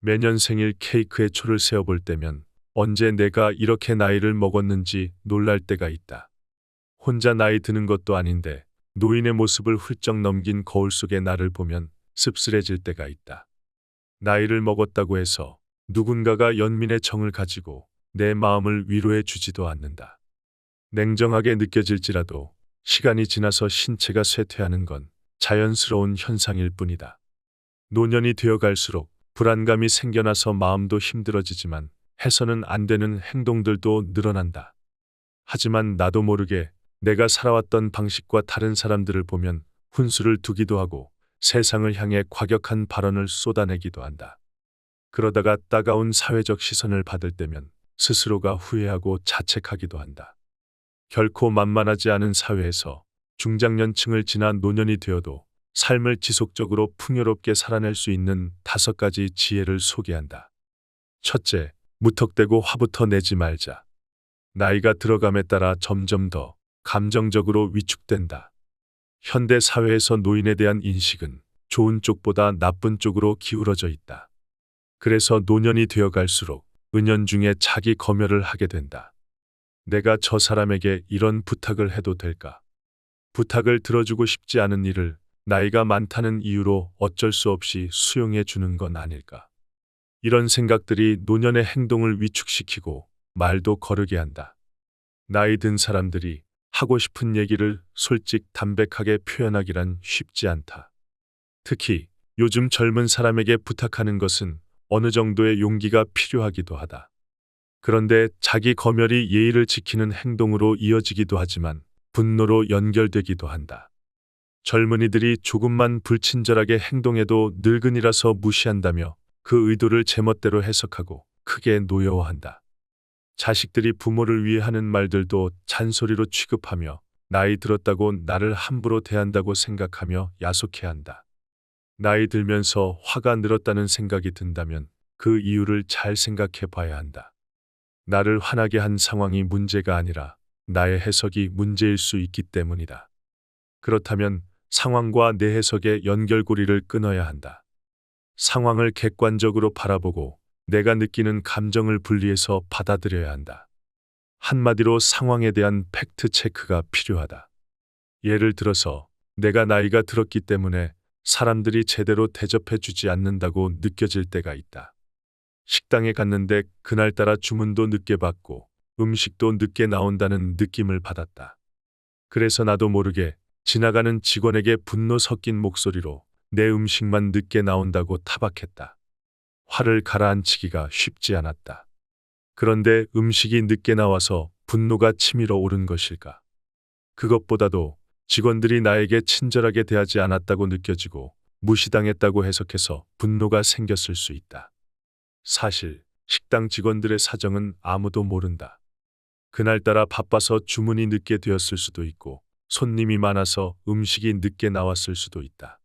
매년 생일 케이크에 초를 세어볼 때면 언제 내가 이렇게 나이를 먹었는지 놀랄 때가 있다. 혼자 나이 드는 것도 아닌데 노인의 모습을 훌쩍 넘긴 거울 속의 나를 보면 씁쓸해질 때가 있다. 나이를 먹었다고 해서 누군가가 연민의 정을 가지고 내 마음을 위로해 주지도 않는다. 냉정하게 느껴질지라도 시간이 지나서 신체가 쇠퇴하는 건 자연스러운 현상일 뿐이다. 노년이 되어갈수록 불안감이 생겨나서 마음도 힘들어지지만 해서는 안 되는 행동들도 늘어난다. 하지만 나도 모르게 내가 살아왔던 방식과 다른 사람들을 보면 훈수를 두기도 하고 세상을 향해 과격한 발언을 쏟아내기도 한다. 그러다가 따가운 사회적 시선을 받을 때면 스스로가 후회하고 자책하기도 한다. 결코 만만하지 않은 사회에서 중장년층을 지나 노년이 되어도 삶을 지속적으로 풍요롭게 살아낼 수 있는 5가지 지혜를 소개한다. 첫째, 무턱대고 화부터 내지 말자. 나이가 들어감에 따라 점점 더 감정적으로 위축된다. 현대 사회에서 노인에 대한 인식은 좋은 쪽보다 나쁜 쪽으로 기울어져 있다. 그래서 노년이 되어갈수록 은연중에 자기 검열을 하게 된다. 내가 저 사람에게 이런 부탁을 해도 될까? 부탁을 들어주고 싶지 않은 일을 나이가 많다는 이유로 어쩔 수 없이 수용해 주는 건 아닐까? 이런 생각들이 노년의 행동을 위축시키고 말도 거르게 한다. 나이 든 사람들이 하고 싶은 얘기를 솔직 담백하게 표현하기란 쉽지 않다. 특히 요즘 젊은 사람에게 부탁하는 것은 어느 정도의 용기가 필요하기도 하다. 그런데 자기 검열이 예의를 지키는 행동으로 이어지기도 하지만 분노로 연결되기도 한다. 젊은이들이 조금만 불친절하게 행동해도 늙은이라서 무시한다며 그 의도를 제멋대로 해석하고 크게 노여워한다. 자식들이 부모를 위해 하는 말들도 잔소리로 취급하며 나이 들었다고 나를 함부로 대한다고 생각하며 야속해한다. 나이 들면서 화가 늘었다는 생각이 든다면 그 이유를 잘 생각해 봐야 한다. 나를 화나게 한 상황이 문제가 아니라 나의 해석이 문제일 수 있기 때문이다. 그렇다면 상황과 내 해석의 연결고리를 끊어야 한다. 상황을 객관적으로 바라보고 내가 느끼는 감정을 분리해서 받아들여야 한다. 한마디로 상황에 대한 팩트 체크가 필요하다. 예를 들어서 내가 나이가 들었기 때문에 사람들이 제대로 대접해 주지 않는다고 느껴질 때가 있다. 식당에 갔는데 그날따라 주문도 늦게 받고 음식도 늦게 나온다는 느낌을 받았다. 그래서 나도 모르게 지나가는 직원에게 분노 섞인 목소리로 내 음식만 늦게 나온다고 타박했다. 화를 가라앉히기가 쉽지 않았다. 그런데 음식이 늦게 나와서 분노가 치밀어 오른 것일까? 그것보다도 직원들이 나에게 친절하게 대하지 않았다고 느껴지고 무시당했다고 해석해서 분노가 생겼을 수 있다. 사실 식당 직원들의 사정은 아무도 모른다. 그날따라 바빠서 주문이 늦게 되었을 수도 있고 손님이 많아서 음식이 늦게 나왔을 수도 있다.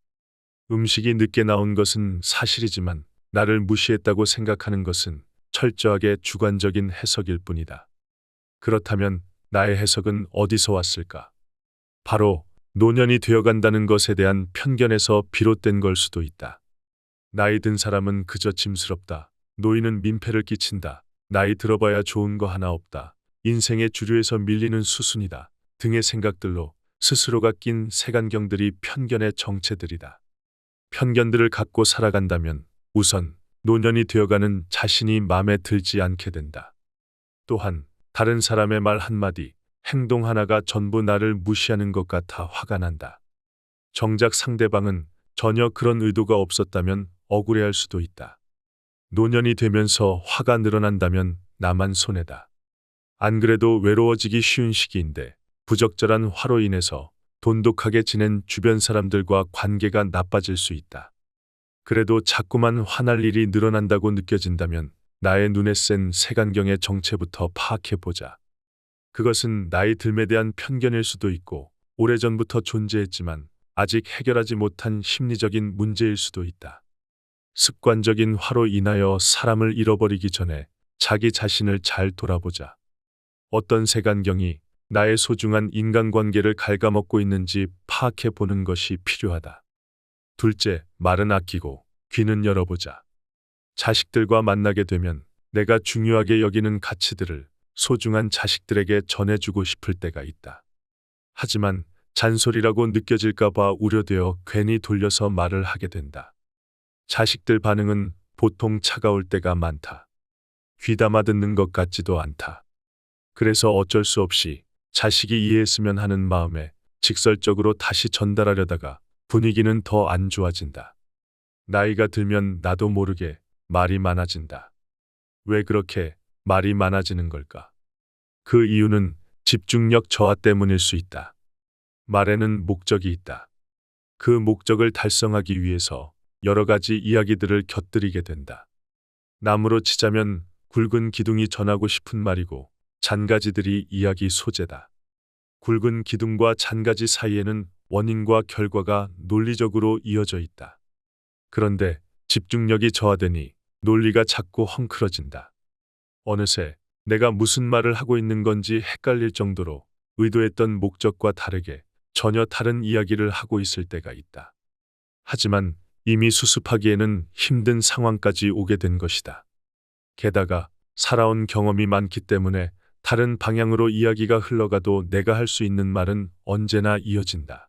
음식이 늦게 나온 것은 사실이지만 나를 무시했다고 생각하는 것은 철저하게 주관적인 해석일 뿐이다. 그렇다면 나의 해석은 어디서 왔을까? 바로 노년이 되어간다는 것에 대한 편견에서 비롯된 걸 수도 있다. 나이 든 사람은 그저 짐스럽다. 노인은 민폐를 끼친다. 나이 들어봐야 좋은 거 하나 없다. 인생의 주류에서 밀리는 수순이다. 등의 생각들로 스스로가 낀 색안경들이 편견의 정체들이다. 편견들을 갖고 살아간다면 우선 노년이 되어가는 자신이 마음에 들지 않게 된다. 또한 다른 사람의 말 한마디, 행동 하나가 전부 나를 무시하는 것 같아 화가 난다. 정작 상대방은 전혀 그런 의도가 없었다면 억울해할 수도 있다. 노년이 되면서 화가 늘어난다면 나만 손해다. 안 그래도 외로워지기 쉬운 시기인데 부적절한 화로 인해서 돈독하게 지낸 주변 사람들과 관계가 나빠질 수 있다. 그래도 자꾸만 화날 일이 늘어난다고 느껴진다면 나의 눈에 센 색안경의 정체부터 파악해보자. 그것은 나이 듦에 대한 편견일 수도 있고 오래전부터 존재했지만 아직 해결하지 못한 심리적인 문제일 수도 있다. 습관적인 화로 인하여 사람을 잃어버리기 전에 자기 자신을 잘 돌아보자. 어떤 색안경이 나의 소중한 인간관계를 갉아먹고 있는지 파악해 보는 것이 필요하다. 둘째, 말은 아끼고 귀는 열어보자. 자식들과 만나게 되면 내가 중요하게 여기는 가치들을 소중한 자식들에게 전해주고 싶을 때가 있다. 하지만 잔소리라고 느껴질까봐 우려되어 괜히 돌려서 말을 하게 된다. 자식들 반응은 보통 차가울 때가 많다. 귀담아 듣는 것 같지도 않다. 그래서 어쩔 수 없이 자식이 이해했으면 하는 마음에 직설적으로 다시 전달하려다가 분위기는 더 안 좋아진다. 나이가 들면 나도 모르게 말이 많아진다. 왜 그렇게 말이 많아지는 걸까? 그 이유는 집중력 저하 때문일 수 있다. 말에는 목적이 있다. 그 목적을 달성하기 위해서 여러 가지 이야기들을 곁들이게 된다. 나무로 치자면 굵은 기둥이 전하고 싶은 말이고 잔가지들이 이야기 소재다. 굵은 기둥과 잔가지 사이에는 원인과 결과가 논리적으로 이어져 있다. 그런데 집중력이 저하되니 논리가 자꾸 헝클어진다. 어느새 내가 무슨 말을 하고 있는 건지 헷갈릴 정도로 의도했던 목적과 다르게 전혀 다른 이야기를 하고 있을 때가 있다. 하지만 이미 수습하기에는 힘든 상황까지 오게 된 것이다. 게다가 살아온 경험이 많기 때문에 다른 방향으로 이야기가 흘러가도 내가 할 수 있는 말은 언제나 이어진다.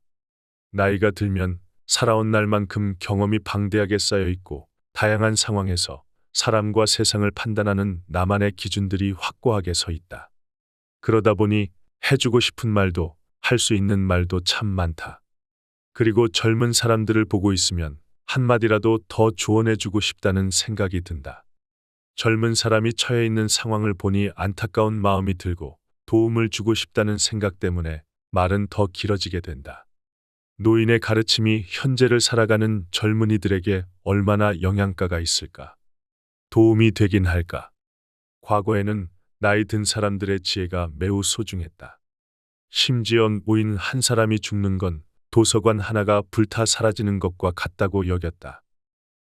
나이가 들면 살아온 날만큼 경험이 방대하게 쌓여 있고 다양한 상황에서 사람과 세상을 판단하는 나만의 기준들이 확고하게 서 있다. 그러다 보니 해주고 싶은 말도 할 수 있는 말도 참 많다. 그리고 젊은 사람들을 보고 있으면 한마디라도 더 조언해주고 싶다는 생각이 든다. 젊은 사람이 처해 있는 상황을 보니 안타까운 마음이 들고 도움을 주고 싶다는 생각 때문에 말은 더 길어지게 된다. 노인의 가르침이 현재를 살아가는 젊은이들에게 얼마나 영향가가 있을까? 도움이 되긴 할까? 과거에는 나이 든 사람들의 지혜가 매우 소중했다. 심지어 노인 한 사람이 죽는 건 도서관 하나가 불타 사라지는 것과 같다고 여겼다.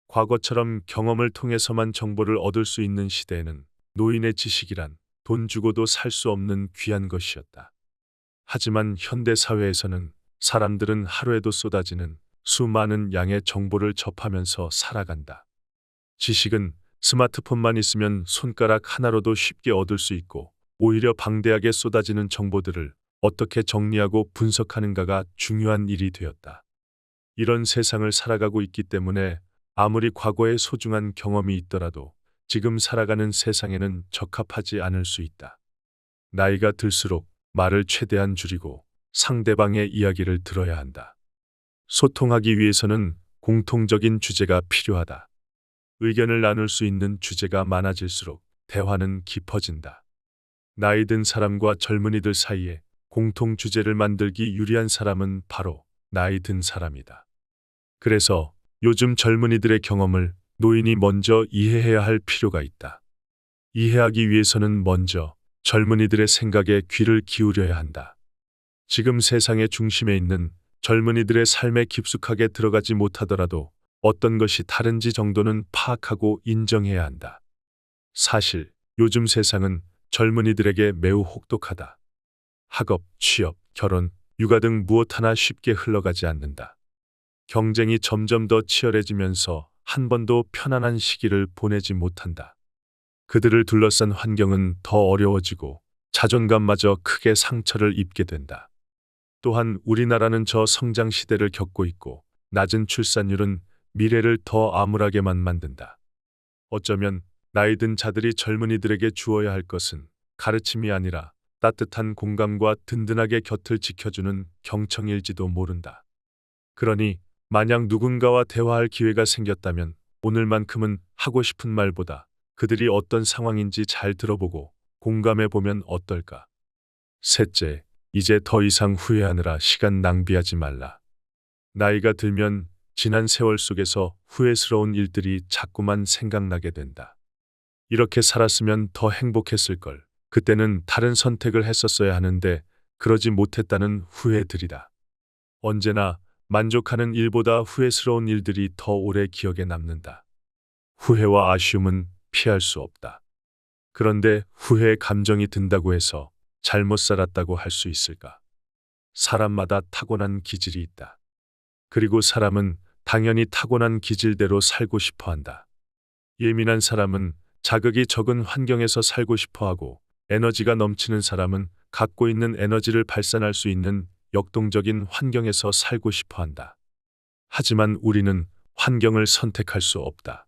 과거처럼 경험을 통해서만 정보를 얻을 수 있는 시대에는 노인의 지식이란 돈 주고도 살 수 없는 귀한 것이었다. 하지만 현대 사회에서는 사람들은 하루에도 쏟아지는 수많은 양의 정보를 접하면서 살아간다. 지식은 스마트폰만 있으면 손가락 하나로도 쉽게 얻을 수 있고 오히려 방대하게 쏟아지는 정보들을 어떻게 정리하고 분석하는가가 중요한 일이 되었다. 이런 세상을 살아가고 있기 때문에 아무리 과거에 소중한 경험이 있더라도 지금 살아가는 세상에는 적합하지 않을 수 있다. 나이가 들수록 말을 최대한 줄이고 상대방의 이야기를 들어야 한다. 소통하기 위해서는 공통적인 주제가 필요하다. 의견을 나눌 수 있는 주제가 많아질수록 대화는 깊어진다. 나이 든 사람과 젊은이들 사이에 공통 주제를 만들기 유리한 사람은 바로 나이 든 사람이다. 그래서 요즘 젊은이들의 경험을 노인이 먼저 이해해야 할 필요가 있다. 이해하기 위해서는 먼저 젊은이들의 생각에 귀를 기울여야 한다. 지금 세상의 중심에 있는 젊은이들의 삶에 깊숙하게 들어가지 못하더라도 어떤 것이 다른지 정도는 파악하고 인정해야 한다. 사실 요즘 세상은 젊은이들에게 매우 혹독하다. 학업, 취업, 결혼, 육아 등 무엇 하나 쉽게 흘러가지 않는다. 경쟁이 점점 더 치열해지면서 한 번도 편안한 시기를 보내지 못한다. 그들을 둘러싼 환경은 더 어려워지고 자존감마저 크게 상처를 입게 된다. 또한 우리나라는 저성장 시대를 겪고 있고 낮은 출산율은 미래를 더 암울하게만 만든다. 어쩌면 나이 든 자들이 젊은이들에게 주어야 할 것은 가르침이 아니라 따뜻한 공감과 든든하게 곁을 지켜주는 경청일지도 모른다. 그러니 만약 누군가와 대화할 기회가 생겼다면 오늘만큼은 하고 싶은 말보다 그들이 어떤 상황인지 잘 들어보고 공감해보면 어떨까? 셋째, 이제 더 이상 후회하느라 시간 낭비하지 말라. 나이가 들면 지난 세월 속에서 후회스러운 일들이 자꾸만 생각나게 된다. 이렇게 살았으면 더 행복했을걸. 그때는 다른 선택을 했었어야 하는데 그러지 못했다는 후회들이다. 언제나 만족하는 일보다 후회스러운 일들이 더 오래 기억에 남는다. 후회와 아쉬움은 피할 수 없다. 그런데 후회의 감정이 든다고 해서 잘못 살았다고 할 수 있을까? 사람마다 타고난 기질이 있다. 그리고 사람은 당연히 타고난 기질대로 살고 싶어 한다. 예민한 사람은 자극이 적은 환경에서 살고 싶어 하고, 에너지가 넘치는 사람은 갖고 있는 에너지를 발산할 수 있는 역동적인 환경에서 살고 싶어 한다. 하지만 우리는 환경을 선택할 수 없다.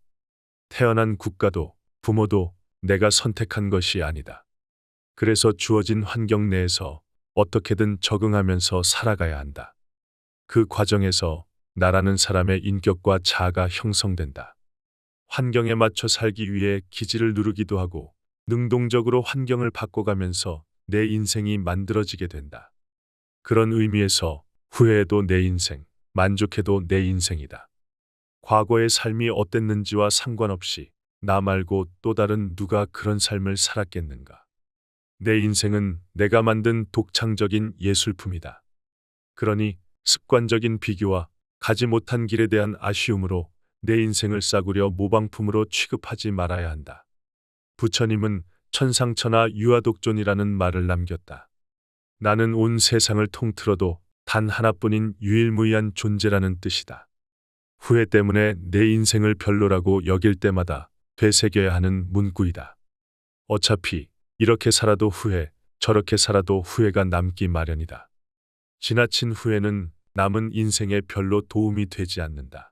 태어난 국가도 부모도 내가 선택한 것이 아니다. 그래서 주어진 환경 내에서 어떻게든 적응하면서 살아가야 한다. 그 과정에서 나라는 사람의 인격과 자아가 형성된다. 환경에 맞춰 살기 위해 기지를 누르기도 하고 능동적으로 환경을 바꿔가면서 내 인생이 만들어지게 된다. 그런 의미에서 후회해도 내 인생, 만족해도 내 인생이다. 과거의 삶이 어땠는지와 상관없이 나 말고 또 다른 누가 그런 삶을 살았겠는가. 내 인생은 내가 만든 독창적인 예술품이다. 그러니 습관적인 비교와 가지 못한 길에 대한 아쉬움으로 내 인생을 싸구려 모방품으로 취급하지 말아야 한다. 부처님은 천상천하 유아독존이라는 말을 남겼다. 나는 온 세상을 통틀어도 단 하나뿐인 유일무이한 존재라는 뜻이다. 후회 때문에 내 인생을 별로라고 여길 때마다 되새겨야 하는 문구이다. 어차피 이렇게 살아도 후회, 저렇게 살아도 후회가 남기 마련이다. 지나친 후회는 남은 인생에 별로 도움이 되지 않는다.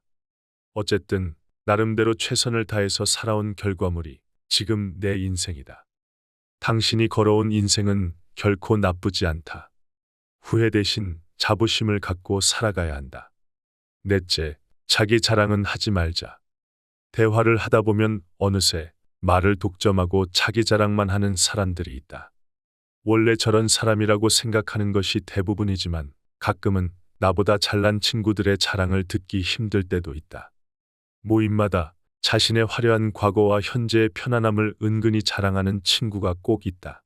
어쨌든 나름대로 최선을 다해서 살아온 결과물이 지금 내 인생이다. 당신이 걸어온 인생은 결코 나쁘지 않다. 후회 대신 자부심을 갖고 살아가야 한다. 넷째, 자기 자랑은 하지 말자. 대화를 하다 보면 어느새 말을 독점하고 자기 자랑만 하는 사람들이 있다. 원래 저런 사람이라고 생각하는 것이 대부분이지만 가끔은 나보다 잘난 친구들의 자랑을 듣기 힘들 때도 있다. 모임마다 자신의 화려한 과거와 현재의 편안함을 은근히 자랑하는 친구가 꼭 있다.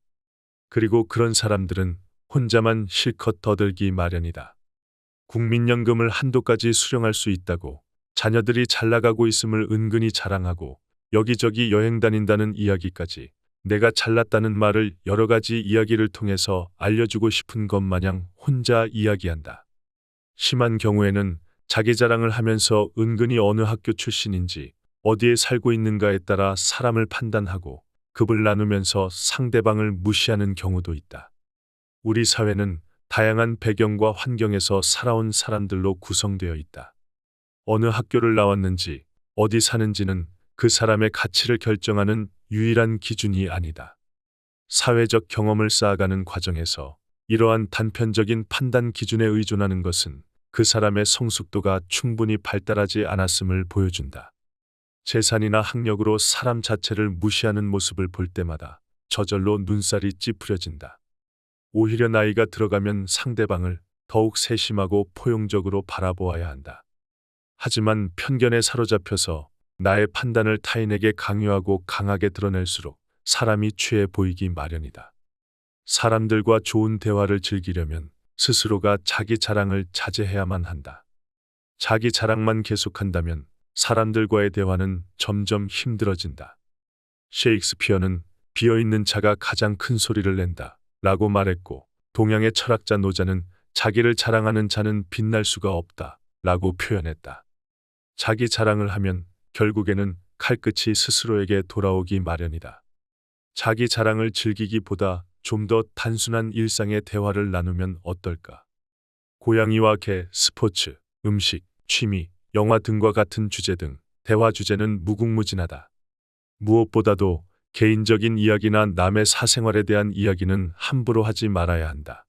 그리고 그런 사람들은 혼자만 실컷 떠들기 마련이다. 국민연금을 한도까지 수령할 수 있다고, 자녀들이 잘 나가고 있음을 은근히 자랑하고, 여기저기 여행 다닌다는 이야기까지 내가 잘났다는 말을 여러 가지 이야기를 통해서 알려주고 싶은 것 마냥 혼자 이야기한다. 심한 경우에는 자기 자랑을 하면서 은근히 어느 학교 출신인지 어디에 살고 있는가에 따라 사람을 판단하고 급을 나누면서 상대방을 무시하는 경우도 있다. 우리 사회는 다양한 배경과 환경에서 살아온 사람들로 구성되어 있다. 어느 학교를 나왔는지 어디 사는지는 그 사람의 가치를 결정하는 유일한 기준이 아니다. 사회적 경험을 쌓아가는 과정에서 이러한 단편적인 판단 기준에 의존하는 것은 그 사람의 성숙도가 충분히 발달하지 않았음을 보여준다. 재산이나 학력으로 사람 자체를 무시하는 모습을 볼 때마다 저절로 눈살이 찌푸려진다. 오히려 나이가 들어가면 상대방을 더욱 세심하고 포용적으로 바라보아야 한다. 하지만 편견에 사로잡혀서 나의 판단을 타인에게 강요하고 강하게 드러낼수록 사람이 취해 보이기 마련이다. 사람들과 좋은 대화를 즐기려면 스스로가 자기 자랑을 자제해야만 한다. 자기 자랑만 계속한다면 사람들과의 대화는 점점 힘들어진다. 셰익스피어는 비어있는 차가 가장 큰 소리를 낸다 라고 말했고, 동양의 철학자 노자는 자기를 자랑하는 자는 빛날 수가 없다 라고 표현했다. 자기 자랑을 하면 결국에는 칼끝이 스스로에게 돌아오기 마련이다. 자기 자랑을 즐기기보다 좀 더 단순한 일상의 대화를 나누면 어떨까? 고양이와 개, 스포츠, 음식, 취미, 영화 등과 같은 주제 등 대화 주제는 무궁무진하다. 무엇보다도 개인적인 이야기나 남의 사생활에 대한 이야기는 함부로 하지 말아야 한다.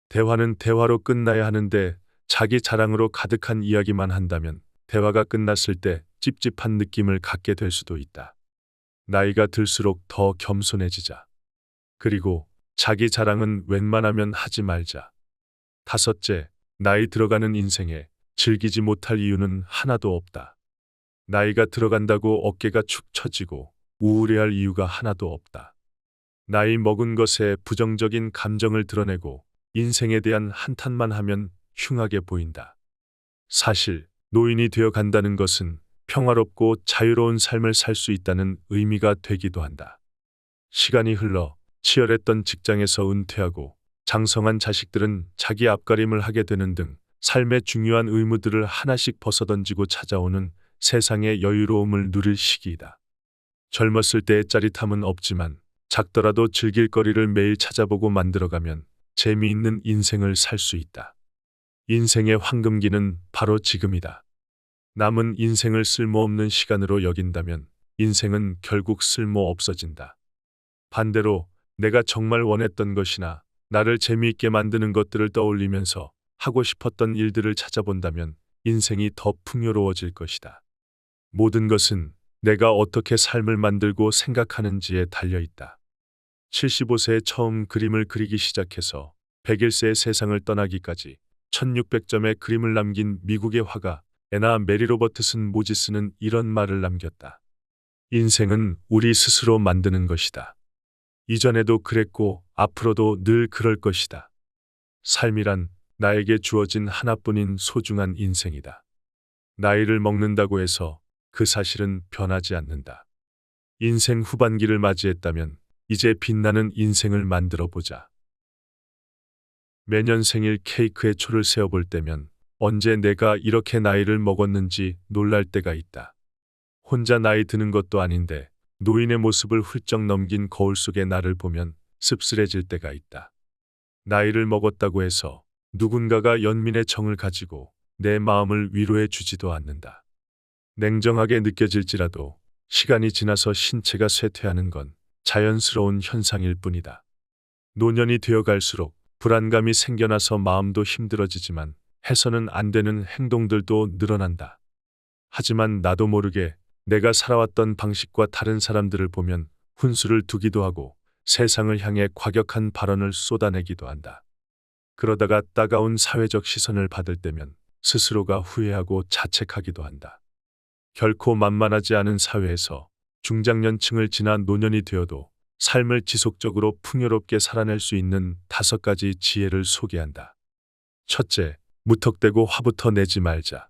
대화는 대화로 끝나야 하는데 자기 자랑으로 가득한 이야기만 한다면 대화가 끝났을 때 찝찝한 느낌을 갖게 될 수도 있다. 나이가 들수록 더 겸손해지자. 그리고 자기 자랑은 웬만하면 하지 말자. 다섯째, 나이 들어가는 인생에 즐기지 못할 이유는 하나도 없다. 나이가 들어간다고 어깨가 축 처지고 우울해할 이유가 하나도 없다. 나이 먹은 것에 부정적인 감정을 드러내고 인생에 대한 한탄만 하면 흉하게 보인다. 사실 노인이 되어 간다는 것은 평화롭고 자유로운 삶을 살 수 있다는 의미가 되기도 한다. 시간이 흘러 치열했던 직장에서 은퇴하고 장성한 자식들은 자기 앞가림을 하게 되는 등 삶의 중요한 의무들을 하나씩 벗어던지고 찾아오는 세상의 여유로움을 누릴 시기이다. 젊었을 때의 짜릿함은 없지만 작더라도 즐길 거리를 매일 찾아보고 만들어가면 재미있는 인생을 살 수 있다. 인생의 황금기는 바로 지금이다. 남은 인생을 쓸모없는 시간으로 여긴다면 인생은 결국 쓸모 없어진다. 반대로 내가 정말 원했던 것이나 나를 재미있게 만드는 것들을 떠올리면서 하고 싶었던 일들을 찾아본다면 인생이 더 풍요로워질 것이다. 모든 것은 내가 어떻게 삶을 만들고 생각하는지에 달려 있다. 75세에 처음 그림을 그리기 시작해서 101세의 세상을 떠나기까지 1600점의 그림을 남긴 미국의 화가 에나 메리 로버트슨 모지스는 이런 말을 남겼다. 인생은 우리 스스로 만드는 것이다. 이전에도 그랬고 앞으로도 늘 그럴 것이다. 삶이란 나에게 주어진 하나뿐인 소중한 인생이다. 나이를 먹는다고 해서 그 사실은 변하지 않는다. 인생 후반기를 맞이했다면 이제 빛나는 인생을 만들어 보자. 매년 생일 케이크에 초를 세어볼 때면 언제 내가 이렇게 나이를 먹었는지 놀랄 때가 있다. 혼자 나이 드는 것도 아닌데 노인의 모습을 훌쩍 넘긴 거울 속의 나를 보면 씁쓸해질 때가 있다. 나이를 먹었다고 해서 누군가가 연민의 정을 가지고 내 마음을 위로해 주지도 않는다. 냉정하게 느껴질지라도 시간이 지나서 신체가 쇠퇴하는 건 자연스러운 현상일 뿐이다. 노년이 되어갈수록 불안감이 생겨나서 마음도 힘들어지지만 해서는 안 되는 행동들도 늘어난다. 하지만 나도 모르게 내가 살아왔던 방식과 다른 사람들을 보면 훈수를 두기도 하고 세상을 향해 과격한 발언을 쏟아내기도 한다. 그러다가 따가운 사회적 시선을 받을 때면 스스로가 후회하고 자책하기도 한다. 결코 만만하지 않은 사회에서 중장년층을 지나 노년이 되어도 삶을 지속적으로 풍요롭게 살아낼 수 있는 5가지 지혜를 소개한다. 첫째, 무턱대고 화부터 내지 말자.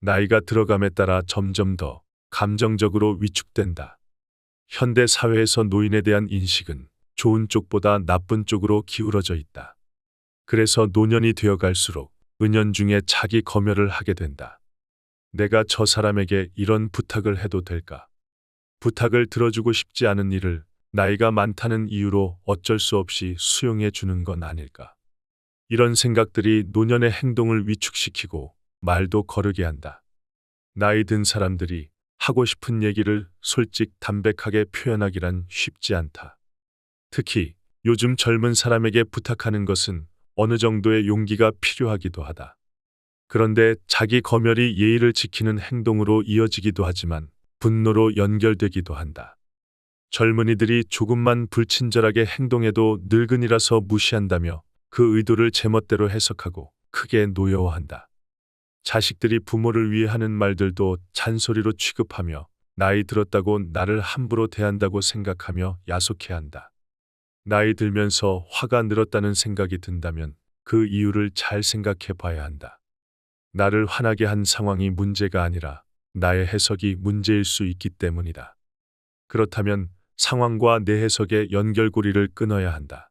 나이가 들어감에 따라 점점 더 감정적으로 위축된다. 현대 사회에서 노인에 대한 인식은 좋은 쪽보다 나쁜 쪽으로 기울어져 있다. 그래서 노년이 되어갈수록 은연중에 자기 검열을 하게 된다. 내가 저 사람에게 이런 부탁을 해도 될까? 부탁을 들어주고 싶지 않은 일을 나이가 많다는 이유로 어쩔 수 없이 수용해 주는 건 아닐까? 이런 생각들이 노년의 행동을 위축시키고 말도 거르게 한다. 나이 든 사람들이 하고 싶은 얘기를 솔직 담백하게 표현하기란 쉽지 않다. 특히 요즘 젊은 사람에게 부탁하는 것은 어느 정도의 용기가 필요하기도 하다. 그런데 자기 검열이 예의를 지키는 행동으로 이어지기도 하지만 분노로 연결되기도 한다. 젊은이들이 조금만 불친절하게 행동해도 늙은이라서 무시한다며 그 의도를 제멋대로 해석하고 크게 노여워한다. 자식들이 부모를 위해 하는 말들도 잔소리로 취급하며 나이 들었다고 나를 함부로 대한다고 생각하며 야속해한다. 나이 들면서 화가 늘었다는 생각이 든다면 그 이유를 잘 생각해 봐야 한다. 나를 화나게 한 상황이 문제가 아니라 나의 해석이 문제일 수 있기 때문이다. 그렇다면 상황과 내 해석의 연결고리를 끊어야 한다.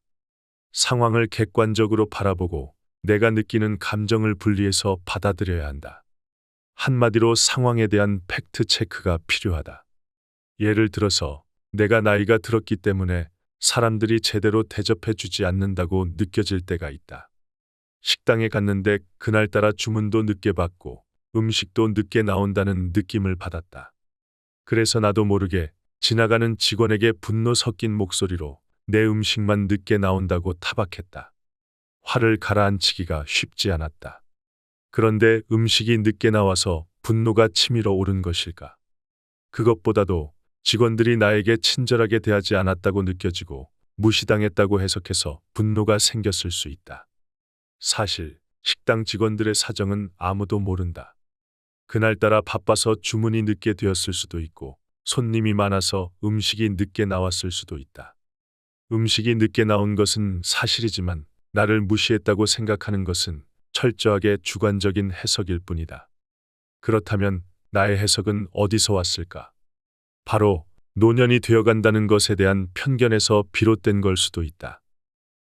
상황을 객관적으로 바라보고 내가 느끼는 감정을 분리해서 받아들여야 한다. 한마디로 상황에 대한 팩트 체크가 필요하다. 예를 들어서 내가 나이가 들었기 때문에 사람들이 제대로 대접해 주지 않는다고 느껴질 때가 있다. 식당에 갔는데 그날따라 주문도 늦게 받고 음식도 늦게 나온다는 느낌을 받았다. 그래서 나도 모르게 지나가는 직원에게 분노 섞인 목소리로 내 음식만 늦게 나온다고 타박했다. 화를 가라앉히기가 쉽지 않았다. 그런데 음식이 늦게 나와서 분노가 치밀어 오른 것일까? 그것보다도 직원들이 나에게 친절하게 대하지 않았다고 느껴지고 무시당했다고 해석해서 분노가 생겼을 수 있다. 사실 식당 직원들의 사정은 아무도 모른다. 그날따라 바빠서 주문이 늦게 되었을 수도 있고 손님이 많아서 음식이 늦게 나왔을 수도 있다. 음식이 늦게 나온 것은 사실이지만 나를 무시했다고 생각하는 것은 철저하게 주관적인 해석일 뿐이다. 그렇다면 나의 해석은 어디서 왔을까? 바로 노년이 되어간다는 것에 대한 편견에서 비롯된 걸 수도 있다.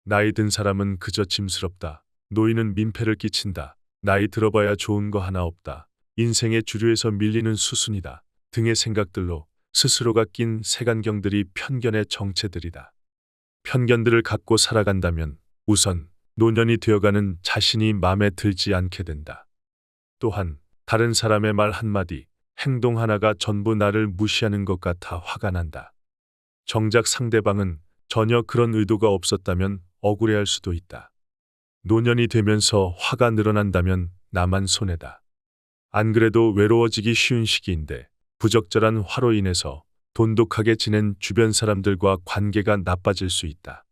나이 든 사람은 그저 짐스럽다. 노인은 민폐를 끼친다. 나이 들어봐야 좋은 거 하나 없다. 인생의 주류에서 밀리는 수순이다. 등의 생각들로 스스로가 낀 색안경들이 편견의 정체들이다. 편견들을 갖고 살아간다면 우선 노년이 되어가는 자신이 마음에 들지 않게 된다. 또한 다른 사람의 말 한마디, 행동 하나가 전부 나를 무시하는 것 같아 화가 난다. 정작 상대방은 전혀 그런 의도가 없었다면 억울해할 수도 있다. 노년이 되면서 화가 늘어난다면 나만 손해다. 안 그래도 외로워지기 쉬운 시기인데 부적절한 화로 인해서 돈독하게 지낸 주변 사람들과 관계가 나빠질 수 있다.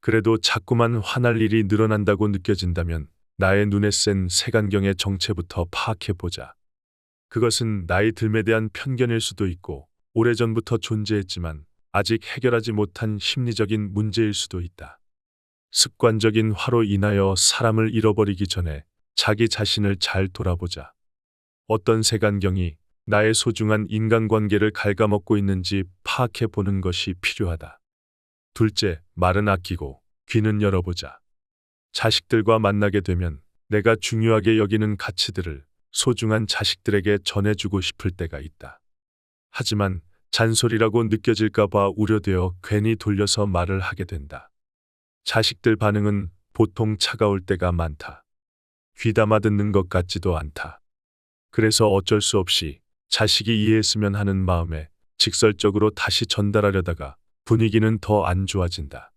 그래도 자꾸만 화날 일이 늘어난다고 느껴진다면 나의 눈에 센 색안경의 정체부터 파악해보자. 그것은 나이 듦에 대한 편견일 수도 있고 오래전부터 존재했지만 아직 해결하지 못한 심리적인 문제일 수도 있다. 습관적인 화로 인하여 사람을 잃어버리기 전에 자기 자신을 잘 돌아보자. 어떤 색안경이 나의 소중한 인간관계를 갉아먹고 있는지 파악해 보는 것이 필요하다. 둘째, 말은 아끼고 귀는 열어보자. 자식들과 만나게 되면 내가 중요하게 여기는 가치들을 소중한 자식들에게 전해주고 싶을 때가 있다. 하지만 잔소리라고 느껴질까 봐 우려되어 괜히 돌려서 말을 하게 된다. 자식들 반응은 보통 차가울 때가 많다. 귀담아 듣는 것 같지도 않다. 그래서 어쩔 수 없이 자식이 이해했으면 하는 마음에 직설적으로 다시 전달하려다가 분위기는 더 안 좋아진다.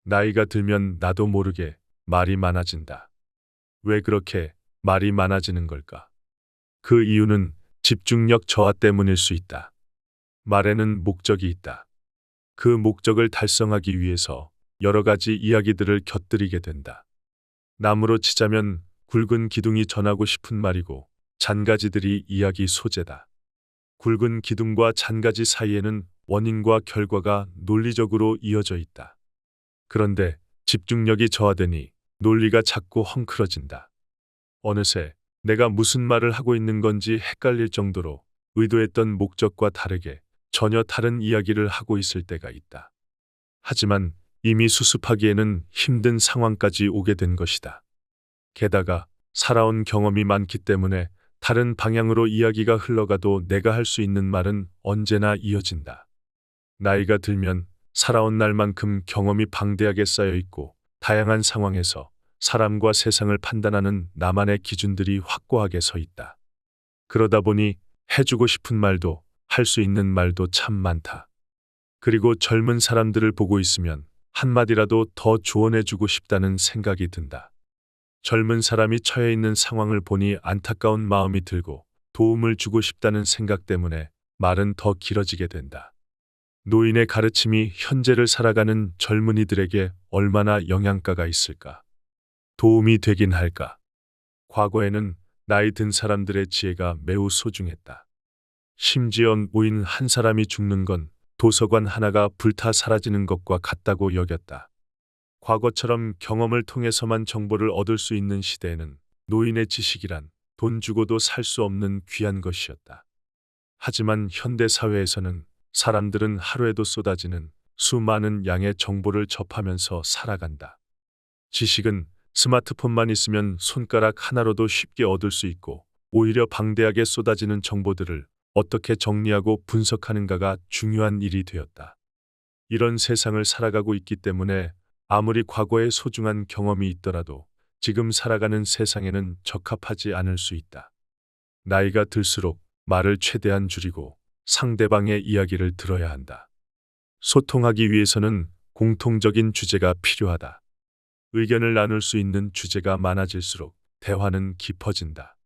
나이가 들면 나도 모르게 말이 많아진다. 왜 그렇게 말이 많아지는 걸까? 그 이유는 집중력 저하 때문일 수 있다. 말에는 목적이 있다. 그 목적을 달성하기 위해서 여러 가지 이야기들을 곁들이게 된다. 나무로 치자면 굵은 기둥이 전하고 싶은 말이고 잔가지들이 이야기 소재다. 굵은 기둥과 잔가지 사이에는 원인과 결과가 논리적으로 이어져 있다. 그런데 집중력이 저하되니 논리가 자꾸 헝클어진다. 어느새 내가 무슨 말을 하고 있는 건지 헷갈릴 정도로 의도했던 목적과 다르게 전혀 다른 이야기를 하고 있을 때가 있다. 하지만 이미 수습하기에는 힘든 상황까지 오게 된 것이다. 게다가 살아온 경험이 많기 때문에 다른 방향으로 이야기가 흘러가도 내가 할 수 있는 말은 언제나 이어진다. 나이가 들면 살아온 날만큼 경험이 방대하게 쌓여 있고 다양한 상황에서 사람과 세상을 판단하는 나만의 기준들이 확고하게 서 있다. 그러다 보니 해주고 싶은 말도 할 수 있는 말도 참 많다. 그리고 젊은 사람들을 보고 있으면 한마디라도 더 조언해주고 싶다는 생각이 든다. 젊은 사람이 처해 있는 상황을 보니 안타까운 마음이 들고 도움을 주고 싶다는 생각 때문에 말은 더 길어지게 된다. 노인의 가르침이 현재를 살아가는 젊은이들에게 얼마나 영향가가 있을까? 도움이 되긴 할까? 과거에는 나이 든 사람들의 지혜가 매우 소중했다. 심지어 노인 한 사람이 죽는 건 도서관 하나가 불타 사라지는 것과 같다고 여겼다. 과거처럼 경험을 통해서만 정보를 얻을 수 있는 시대에는 노인의 지식이란 돈 주고도 살 수 없는 귀한 것이었다. 하지만 현대 사회에서는 사람들은 하루에도 쏟아지는 수많은 양의 정보를 접하면서 살아간다. 지식은 스마트폰만 있으면 손가락 하나로도 쉽게 얻을 수 있고 오히려 방대하게 쏟아지는 정보들을 어떻게 정리하고 분석하는가가 중요한 일이 되었다. 이런 세상을 살아가고 있기 때문에 아무리 과거에 소중한 경험이 있더라도 지금 살아가는 세상에는 적합하지 않을 수 있다. 나이가 들수록 말을 최대한 줄이고 상대방의 이야기를 들어야 한다. 소통하기 위해서는 공통적인 주제가 필요하다. 의견을 나눌 수 있는 주제가 많아질수록 대화는 깊어진다.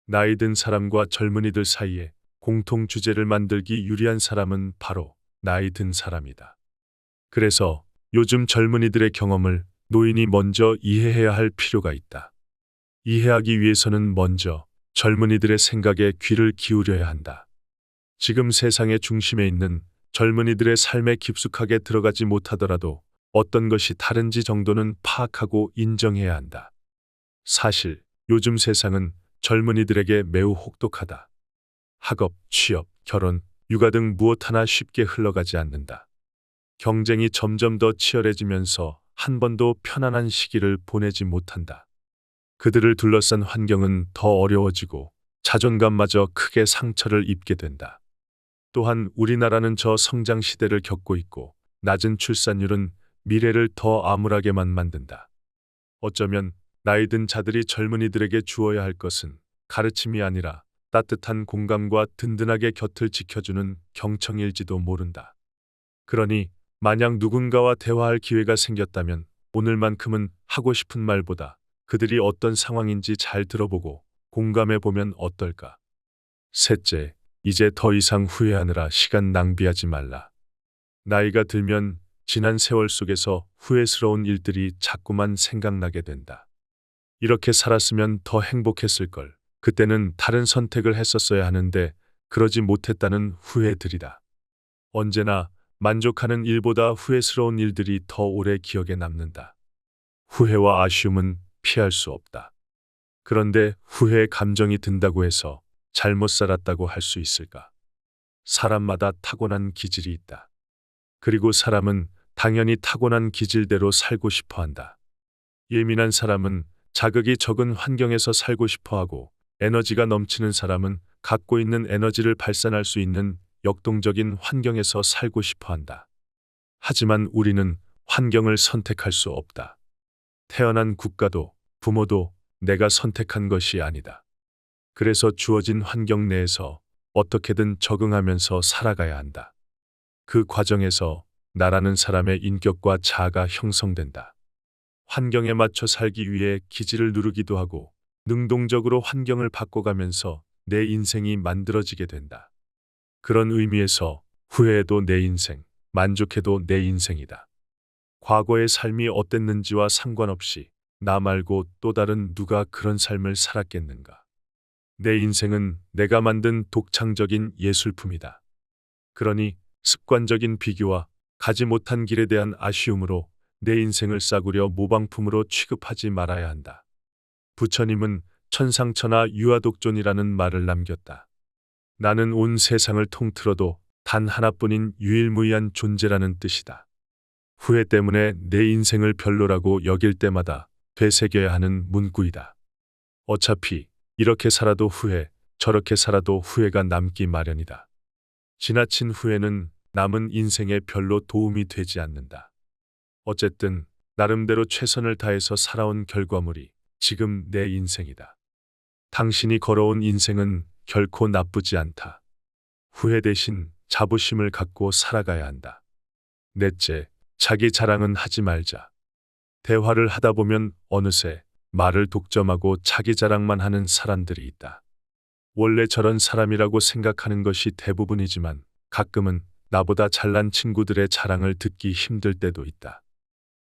나이 든 사람과 젊은이들 사이에 공통 주제를 만들기 유리한 사람은 바로 나이 든 사람이다. 그래서 요즘 젊은이들의 경험을 노인이 먼저 이해해야 할 필요가 있다. 이해하기 위해서는 먼저 젊은이들의 생각에 귀를 기울여야 한다. 지금 세상의 중심에 있는 젊은이들의 삶에 깊숙하게 들어가지 못하더라도 어떤 것이 다른지 정도는 파악하고 인정해야 한다. 사실 요즘 세상은 젊은이들에게 매우 혹독하다. 학업, 취업, 결혼, 육아 등 무엇 하나 쉽게 흘러가지 않는다. 경쟁이 점점 더 치열해지면서 한 번도 편안한 시기를 보내지 못한다. 그들을 둘러싼 환경은 더 어려워지고 자존감마저 크게 상처를 입게 된다. 또한 우리나라는 저성장 시대를 겪고 있고 낮은 출산율은 미래를 더 암울하게만 만든다. 어쩌면 나이 든 자들이 젊은이들에게 주어야 할 것은 가르침이 아니라 따뜻한 공감과 든든하게 곁을 지켜주는 경청일지도 모른다. 그러니 만약 누군가와 대화할 기회가 생겼다면 오늘만큼은 하고 싶은 말보다 그들이 어떤 상황인지 잘 들어보고 공감해 보면 어떨까? 셋째, 이제 더 이상 후회하느라 시간 낭비하지 말라. 나이가 들면 지난 세월 속에서 후회스러운 일들이 자꾸만 생각나게 된다. 이렇게 살았으면 더 행복했을 걸. 그때는 다른 선택을 했었어야 하는데 그러지 못했다는 후회들이다. 언제나 만족하는 일보다 후회스러운 일들이 더 오래 기억에 남는다. 후회와 아쉬움은 피할 수 없다. 그런데 후회의 감정이 든다고 해서 잘못 살았다고 할 수 있을까? 사람마다 타고난 기질이 있다. 그리고 사람은 당연히 타고난 기질대로 살고 싶어 한다. 예민한 사람은 자극이 적은 환경에서 살고 싶어 하고 에너지가 넘치는 사람은 갖고 있는 에너지를 발산할 수 있는 역동적인 환경에서 살고 싶어 한다. 하지만 우리는 환경을 선택할 수 없다. 태어난 국가도 부모도 내가 선택한 것이 아니다. 그래서 주어진 환경 내에서 어떻게든 적응하면서 살아가야 한다. 그 과정에서 나라는 사람의 인격과 자아가 형성된다. 환경에 맞춰 살기 위해 기지를 누르기도 하고 능동적으로 환경을 바꿔가면서 내 인생이 만들어지게 된다. 그런 의미에서 후회해도 내 인생, 만족해도 내 인생이다. 과거의 삶이 어땠는지와 상관없이 나 말고 또 다른 누가 그런 삶을 살았겠는가. 내 인생은 내가 만든 독창적인 예술품이다. 그러니 습관적인 비교와 가지 못한 길에 대한 아쉬움으로 내 인생을 싸구려 모방품으로 취급하지 말아야 한다. 부처님은 천상천하 유아독존이라는 말을 남겼다. 나는 온 세상을 통틀어도 단 하나뿐인 유일무이한 존재라는 뜻이다. 후회 때문에 내 인생을 별로라고 여길 때마다 되새겨야 하는 문구이다. 어차피 이렇게 살아도 후회, 저렇게 살아도 후회가 남기 마련이다. 지나친 후회는 남은 인생에 별로 도움이 되지 않는다. 어쨌든 나름대로 최선을 다해서 살아온 결과물이 지금 내 인생이다. 당신이 걸어온 인생은 결코 나쁘지 않다. 후회 대신 자부심을 갖고 살아가야 한다. 넷째, 자기 자랑은 하지 말자. 대화를 하다 보면 어느새 말을 독점하고 자기 자랑만 하는 사람들이 있다. 원래 저런 사람이라고 생각하는 것이 대부분이지만 가끔은 나보다 잘난 친구들의 자랑을 듣기 힘들 때도 있다.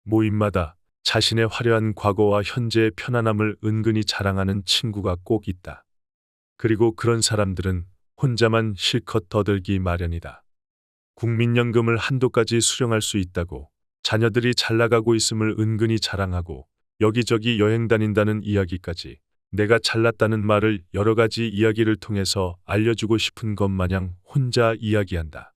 모임마다 자신의 화려한 과거와 현재의 편안함을 은근히 자랑하는 친구가 꼭 있다. 그리고 그런 사람들은 혼자만 실컷 떠들기 마련이다. 국민연금을 한도까지 수령할 수 있다고 자녀들이 잘 나가고 있음을 은근히 자랑하고 여기저기 여행 다닌다는 이야기까지 내가 잘났다는 말을 여러 가지 이야기를 통해서 알려주고 싶은 것 마냥 혼자 이야기한다.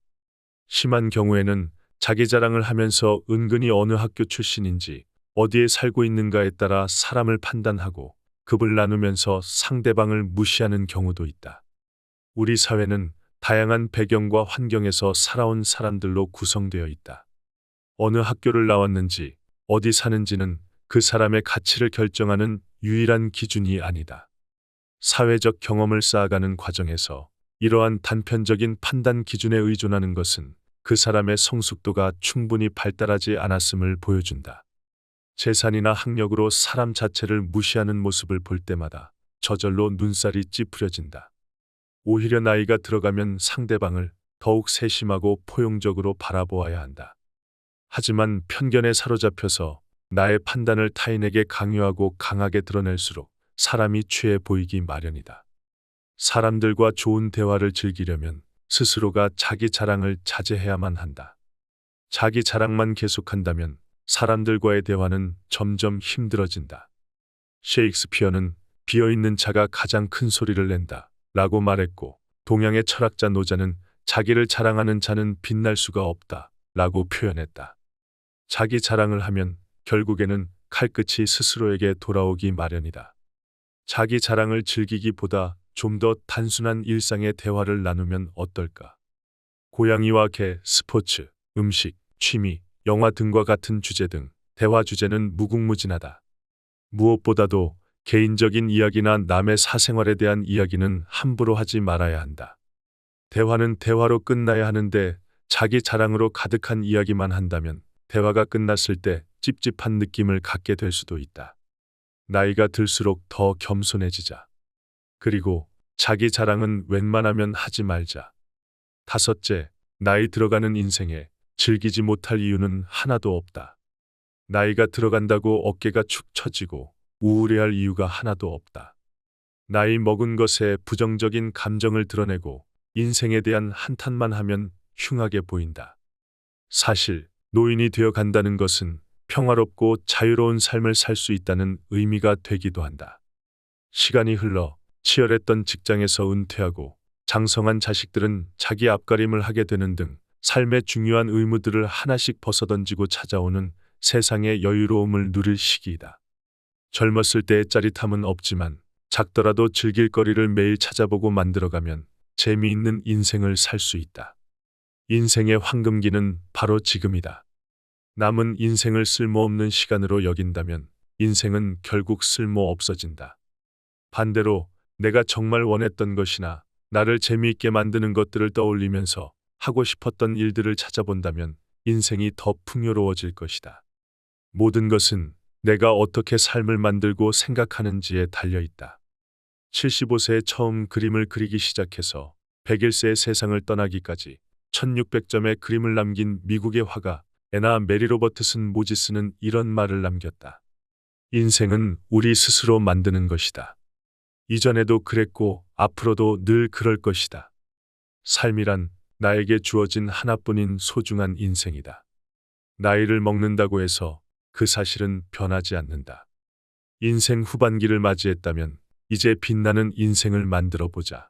심한 경우에는 자기 자랑을 하면서 은근히 어느 학교 출신인지 어디에 살고 있는가에 따라 사람을 판단하고 급을 나누면서 상대방을 무시하는 경우도 있다. 우리 사회는 다양한 배경과 환경에서 살아온 사람들로 구성되어 있다. 어느 학교를 나왔는지 어디 사는지는 그 사람의 가치를 결정하는 유일한 기준이 아니다. 사회적 경험을 쌓아가는 과정에서 이러한 단편적인 판단 기준에 의존하는 것은 그 사람의 성숙도가 충분히 발달하지 않았음을 보여준다. 재산이나 학력으로 사람 자체를 무시하는 모습을 볼 때마다 저절로 눈살이 찌푸려진다. 오히려 나이가 들어가면 상대방을 더욱 세심하고 포용적으로 바라보아야 한다. 하지만 편견에 사로잡혀서 나의 판단을 타인에게 강요하고 강하게 드러낼수록 사람이 취해 보이기 마련이다. 사람들과 좋은 대화를 즐기려면 스스로가 자기 자랑을 자제해야만 한다. 자기 자랑만 계속한다면 사람들과의 대화는 점점 힘들어진다. 셰익스피어는 비어있는 차가 가장 큰 소리를 낸다 라고 말했고, 동양의 철학자 노자는 자기를 자랑하는 자는 빛날 수가 없다 라고 표현했다. 자기 자랑을 하면 결국에는 칼끝이 스스로에게 돌아오기 마련이다. 자기 자랑을 즐기기보다 좀 더 단순한 일상의 대화를 나누면 어떨까? 고양이와 개, 스포츠, 음식, 취미, 영화 등과 같은 주제 등 대화 주제는 무궁무진하다. 무엇보다도 개인적인 이야기나 남의 사생활에 대한 이야기는 함부로 하지 말아야 한다. 대화는 대화로 끝나야 하는데 자기 자랑으로 가득한 이야기만 한다면 대화가 끝났을 때 찝찝한 느낌을 갖게 될 수도 있다. 나이가 들수록 더 겸손해지자. 그리고 자기 자랑은 웬만하면 하지 말자. 다섯째, 나이 들어가는 인생에 즐기지 못할 이유는 하나도 없다. 나이가 들어간다고 어깨가 축 처지고 우울해할 이유가 하나도 없다. 나이 먹은 것에 부정적인 감정을 드러내고 인생에 대한 한탄만 하면 흉하게 보인다. 사실 노인이 되어 간다는 것은 평화롭고 자유로운 삶을 살 수 있다는 의미가 되기도 한다. 시간이 흘러 치열했던 직장에서 은퇴하고 장성한 자식들은 자기 앞가림을 하게 되는 등 삶의 중요한 의무들을 하나씩 벗어던지고 찾아오는 세상의 여유로움을 누릴 시기이다. 젊었을 때의 짜릿함은 없지만 작더라도 즐길 거리를 매일 찾아보고 만들어가면 재미있는 인생을 살 수 있다. 인생의 황금기는 바로 지금이다. 남은 인생을 쓸모없는 시간으로 여긴다면 인생은 결국 쓸모 없어진다. 반대로 내가 정말 원했던 것이나 나를 재미있게 만드는 것들을 떠올리면서 하고 싶었던 일들을 찾아본다면 인생이 더 풍요로워질 것이다. 모든 것은 내가 어떻게 삶을 만들고 생각하는지에 달려 있다. 75세에 처음 그림을 그리기 시작해서 101세의 세상을 떠나기까지 1600점의 그림을 남긴 미국의 화가 에나 메리 로버트슨 모지스는 이런 말을 남겼다. 인생은 우리 스스로 만드는 것이다. 이전에도 그랬고 앞으로도 늘 그럴 것이다. 삶이란 나에게 주어진 하나뿐인 소중한 인생이다. 나이를 먹는다고 해서 그 사실은 변하지 않는다. 인생 후반기를 맞이했다면 이제 빛나는 인생을 만들어 보자.